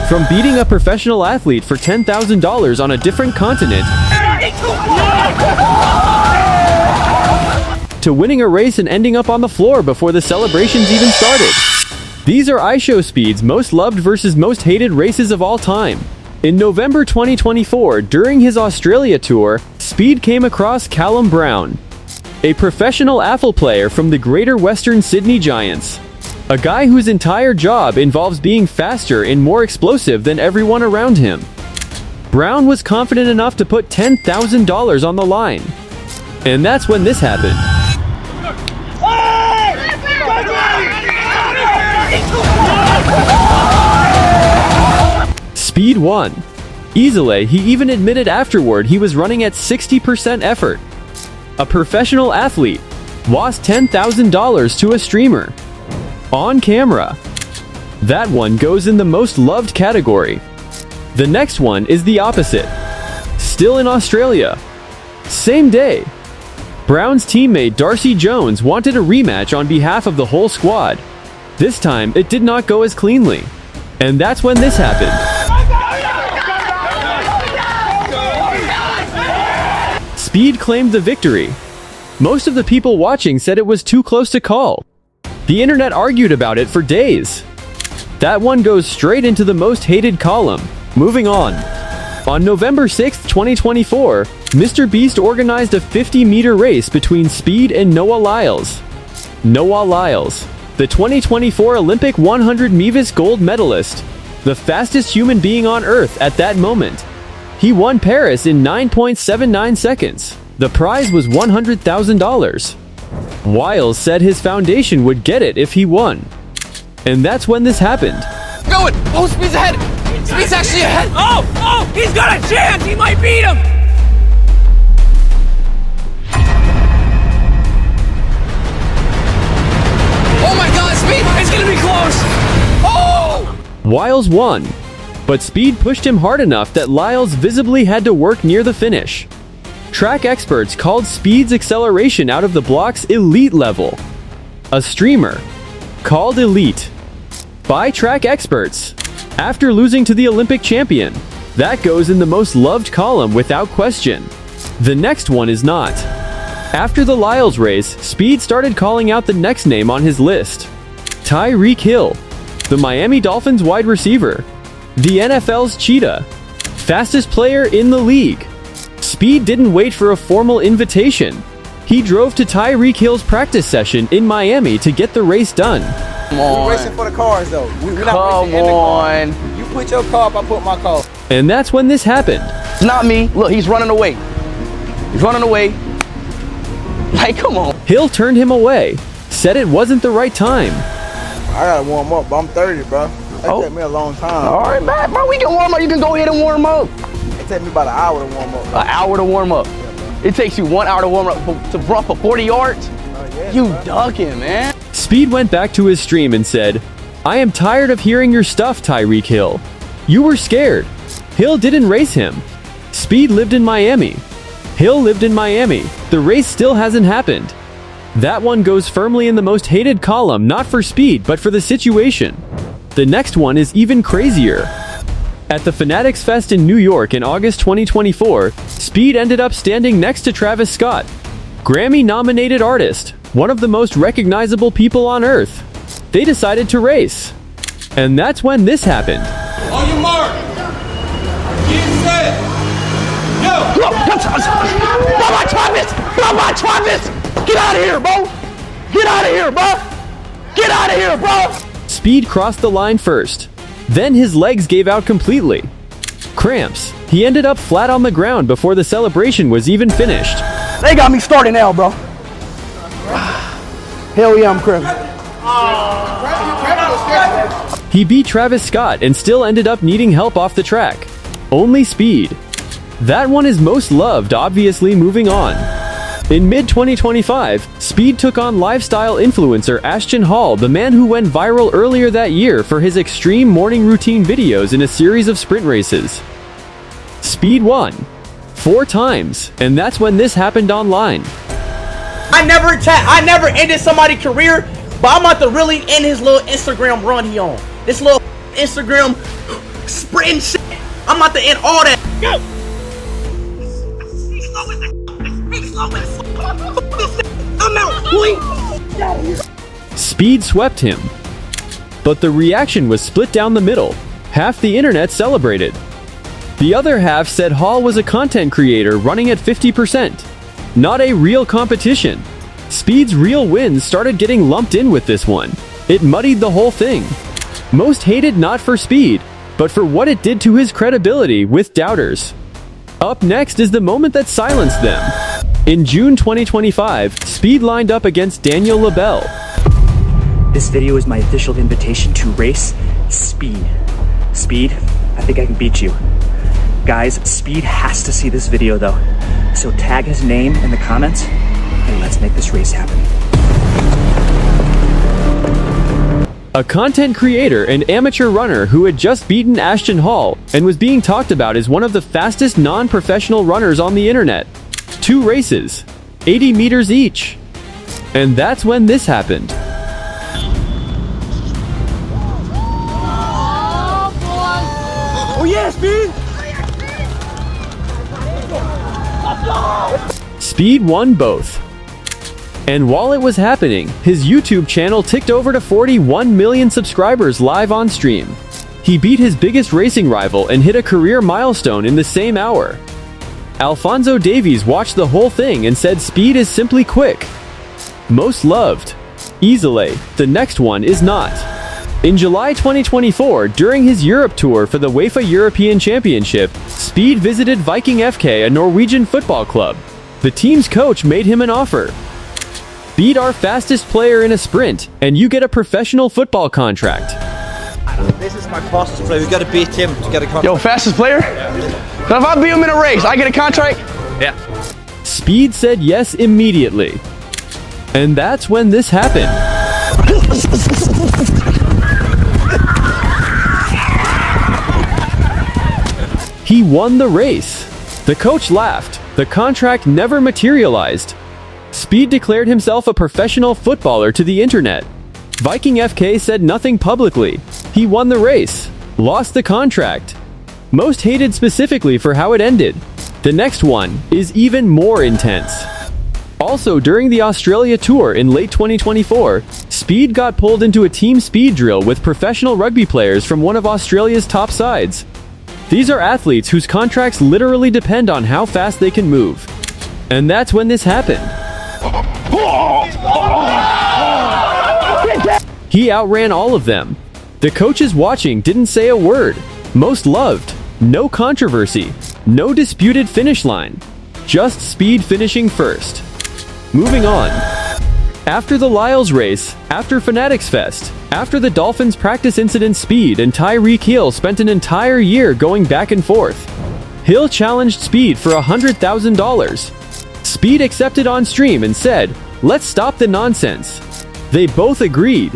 From beating a professional athlete for $10,000 on a different continent to winning a race and ending up on the floor before the celebrations even started. These are IShowSpeed's most loved versus most hated races of all time. In November 2024, during his Australia tour, Speed came across Callum Brown, a professional AFL player from the Greater Western Sydney Giants. A guy whose entire job involves being faster and more explosive than everyone around him. Brown was confident enough to put $10,000 on the line. And that's when this happened. Speed won. Easily, he even admitted afterward he was running at 60% effort. A professional athlete lost $10,000 to a streamer. On camera. That one goes in the most loved category. The next one is the opposite. Still in Australia. Same day. Brown's teammate Darcy Jones wanted a rematch on behalf of the whole squad. This time, it did not go as cleanly. And that's when this happened. Speed claimed the victory. Most of the people watching said it was too close to call. The internet argued about it for days. That one goes straight into the most hated column. Moving on. On November 6, 2024, mrBeast organized a 50-meter race between Speed and Noah Lyles. Noah Lyles, the 2024 Olympic 100 metres gold medalist, the fastest human being on Earth at that moment. He won Paris in 9.79 seconds. The prize was $100,000. Lyles said his foundation would get it if he won. And that's when this happened. Going! Oh, Speed's ahead! Speed's actually ahead! Oh! He's got a chance! He might beat him! Oh my god, Speed! It's gonna be close! Oh! Lyles won, but Speed pushed him hard enough that Lyles visibly had to work near the finish. Track experts called Speed's acceleration out of the blocks elite level. A streamer called elite by track experts after losing to the Olympic champion. That goes in the most loved column without question. The next one is not. After the Lyles race, Speed started calling out the next name on his list. Tyreek Hill, the Miami Dolphins wide receiver, the NFL's cheetah, fastest player in the league. Speed didn't wait for a formal invitation. He drove to Tyreek Hill's practice session in Miami to get the race done. Come on. We're racing for the cars, though. We're not racing in the car. You put your car up, I put my car. And that's when this happened. It's not me. Look, he's running away. He's running away. Like, come on. Hill turned him away, said it wasn't the right time. I gotta warm up, but I'm 30, bro. That take me a long time. All right, man, bro, we can warm up. You can go ahead and warm up. It take me about an hour to warm up. An hour to warm up. Yeah, it takes you 1 hour to warm up to run for 40 yards? Yeah, you bro. ducking, man. Speed went back to his stream and said, "I am tired of hearing your stuff, Tyreek Hill. You were scared. Hill didn't race him. Speed lived in Miami. Hill lived in Miami. The race still hasn't happened." That one goes firmly in the most hated column, not for Speed, but for the situation. The next one is even crazier. At the Fanatics Fest in New York in August 2024, Speed ended up standing next to Travis Scott, Grammy-nominated artist, one of the most recognizable people on Earth. They decided to race. And that's when this happened. On your mark. Get set. Go. Bye-bye, Travis! Bye-bye, Travis! Get out of here, bro! Get out of here, bro! Get out of here, bro! Speed crossed the line first. Then his legs gave out completely. Cramps. He ended up flat on the ground before the celebration was even finished. They got me started now, bro. Hell yeah, I'm crazy. He beat Travis Scott and still ended up needing help off the track. Only Speed. That one is most loved, obviously. Moving on. In mid-2025, Speed took on lifestyle influencer Ashton Hall, the man who went viral earlier that year for his extreme morning routine videos in a series of sprint races. Speed won 4 times, and that's when this happened online. I never ended somebody's career, but I'm about to really end his little Instagram run he on. This little Instagram sprinting shit. I'm about to end all that. Go! I'm out, boy! Speed swept him. But the reaction was split down the middle. Half the internet celebrated. The other half said Hall was a content creator running at 50%. Not a real competition. Speed's real wins started getting lumped in with this one. It muddied the whole thing. Most hated not for Speed, but for what it did to his credibility with doubters. Up next is the moment that silenced them. In June 2025, Speed lined up against Daniel LaBelle. This video is my official invitation to race Speed. Speed, I think I can beat you. Guys, Speed has to see this video though. So tag his name in the comments and let's make this race happen. A content creator and amateur runner who had just beaten Ashton Hall and was being talked about as one of the fastest non-professional runners on the internet. 2 races, 80 meters each. And that's when this happened. Oh yeah, Speed! Speed won both. And while it was happening, his YouTube channel ticked over to 41 million subscribers live on stream. He beat his biggest racing rival and hit a career milestone in the same hour. Alfonso Davies watched the whole thing and said Speed is simply quick. Most loved. Easily, the next one is not. In July 2024, during his Europe tour for the UEFA European Championship, Speed visited Viking FK, a Norwegian football club. The team's coach made him an offer. Beat our fastest player in a sprint, and you get a professional football contract. This is my fastest player. We got to beat him to get a contract. Yo, fastest player? But if I beat him in a race, I get a contract? Yeah. Speed said yes immediately. And that's when this happened. He won the race. The coach laughed. The contract never materialized. Speed declared himself a professional footballer to the internet. Viking FK said nothing publicly. He won the race, lost the contract. Most hated specifically for how it ended. The next one is even more intense. Also, during the Australia tour in late 2024, Speed got pulled into a team speed drill with professional rugby players from one of Australia's top sides. These are athletes whose contracts literally depend on how fast they can move. And that's when this happened. He outran all of them. The coaches watching didn't say a word. Most loved. No controversy. No disputed finish line. Just Speed finishing first. Moving on. After the Lyles race, after Fanatics Fest, after the Dolphins practice incident, Speed and Tyreek Hill spent an entire year going back and forth. Hill challenged Speed for $100,000. Speed accepted on stream and said, "Let's stop the nonsense." They both agreed.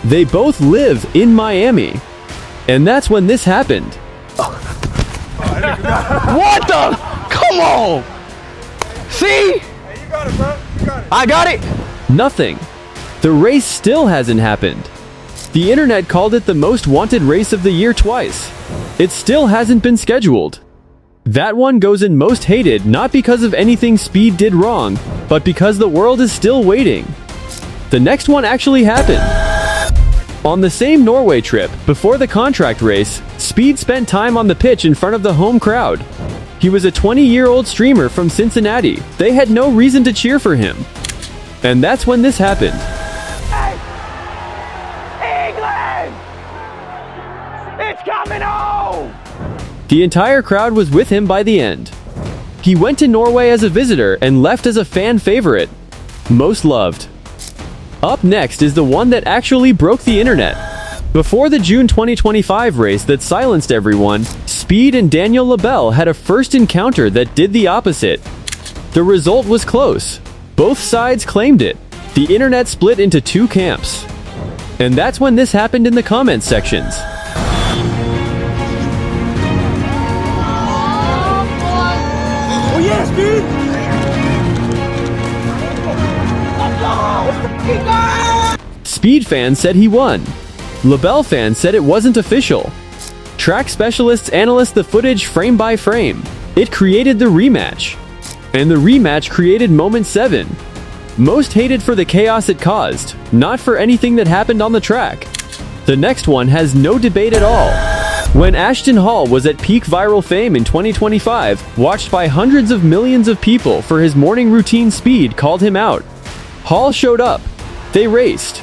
They both live in Miami. And that's when this happened. What the? Come on! See? Hey, you got it, bro. You got it. I got it! Nothing. The race still hasn't happened. The internet called it the most wanted race of the year twice. It still hasn't been scheduled. That one goes in most hated not because of anything Speed did wrong, but because the world is still waiting. The next one actually happened. On the same Norway trip, before the contract race, Speed spent time on the pitch in front of the home crowd. He was a 20-year-old streamer from Cincinnati. They had no reason to cheer for him. And that's when this happened. England! It's coming home! The entire crowd was with him by the end. He went to Norway as a visitor and left as a fan favorite. Most loved. Up next is the one that actually broke the internet. Before the June 2025 race that silenced everyone, Speed and Daniel LaBelle had a first encounter that did the opposite. The result was close. Both sides claimed it. The internet split into 2 camps. And that's when this happened in the comments sections. Oh yeah, Speed! Speed fans said he won. LaBelle fans said it wasn't official. Track specialists analyzed the footage frame by frame. It created the rematch. And the rematch created moment 7. Most hated for the chaos it caused, not for anything that happened on the track. The next one has no debate at all. When Ashton Hall was at peak viral fame in 2025, watched by hundreds of millions of people for his morning routine, Speed called him out. Hall showed up. They raced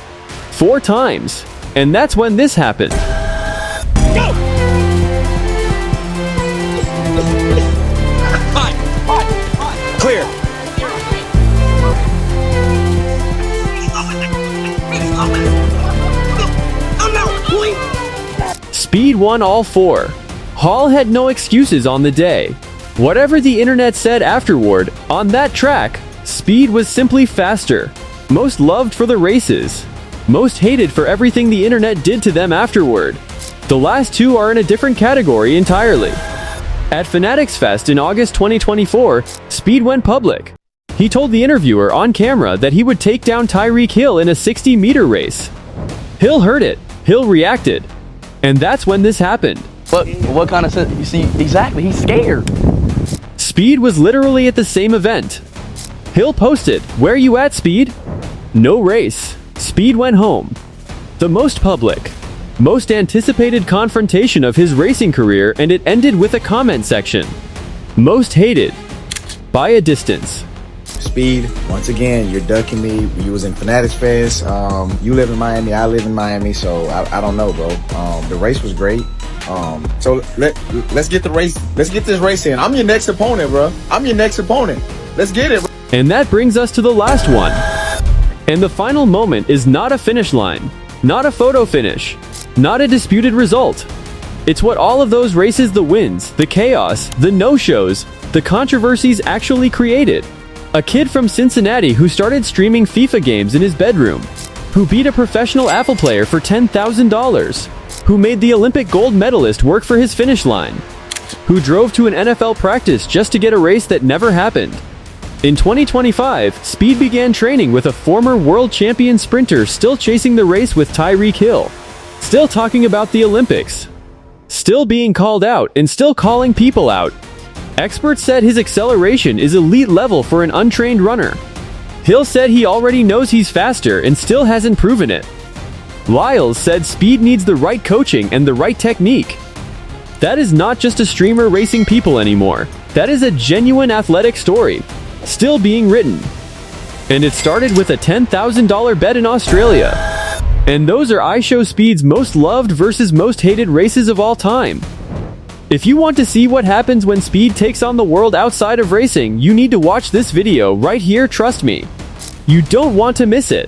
4 times. And that's when this happened. Clear. Speed won all 4. Hall had no excuses on the day. Whatever the internet said afterward, on that track, Speed was simply faster. Most loved for the races. Most hated for everything the internet did to them afterward. The last 2 are in a different category entirely. At Fanatics Fest in August 2024, Speed went public. He told the interviewer on camera that he would take down Tyreek Hill in a 60-meter race. Hill heard it. Hill reacted. And that's when this happened. What kind of sense? You see, exactly, he's scared. Speed was literally at the same event. Hill posted, "Where you at, Speed?" No race. Speed went home. The most public, most anticipated confrontation of his racing career, and it ended with a comment section. Most hated. By a distance. Speed, once again, you're ducking me. You was in Fanatics Fest. You live in Miami, I live in Miami, so I don't know, bro. The race was great. So let's get the race. Let's get this race in. I'm your next opponent, bro. I'm your next opponent. Let's get it, bro. And that brings us to the last one. And the final moment is not a finish line, not a photo finish, not a disputed result. It's what all of those races, the wins, the chaos, the no-shows, the controversies actually created. A kid from Cincinnati who started streaming FIFA games in his bedroom, who beat a professional Apple player for $10,000, who made the Olympic gold medalist work for his finish line, who drove to an NFL practice just to get a race that never happened. In 2025, Speed began training with a former world champion sprinter, still chasing the race with Tyreek Hill, still talking about the Olympics, still being called out and still calling people out. Experts said his acceleration is elite level for an untrained runner. Hill said he already knows he's faster and still hasn't proven it. Lyles said Speed needs the right coaching and the right technique. That is not just a streamer racing people anymore. That is a genuine athletic story, still being written. And it started with a $10,000 bet in Australia. And those are IShowSpeed's most loved versus most hated races of all time. If you want to see what happens when Speed takes on the world outside of racing, you need to watch this video right here, trust me. You don't want to miss it.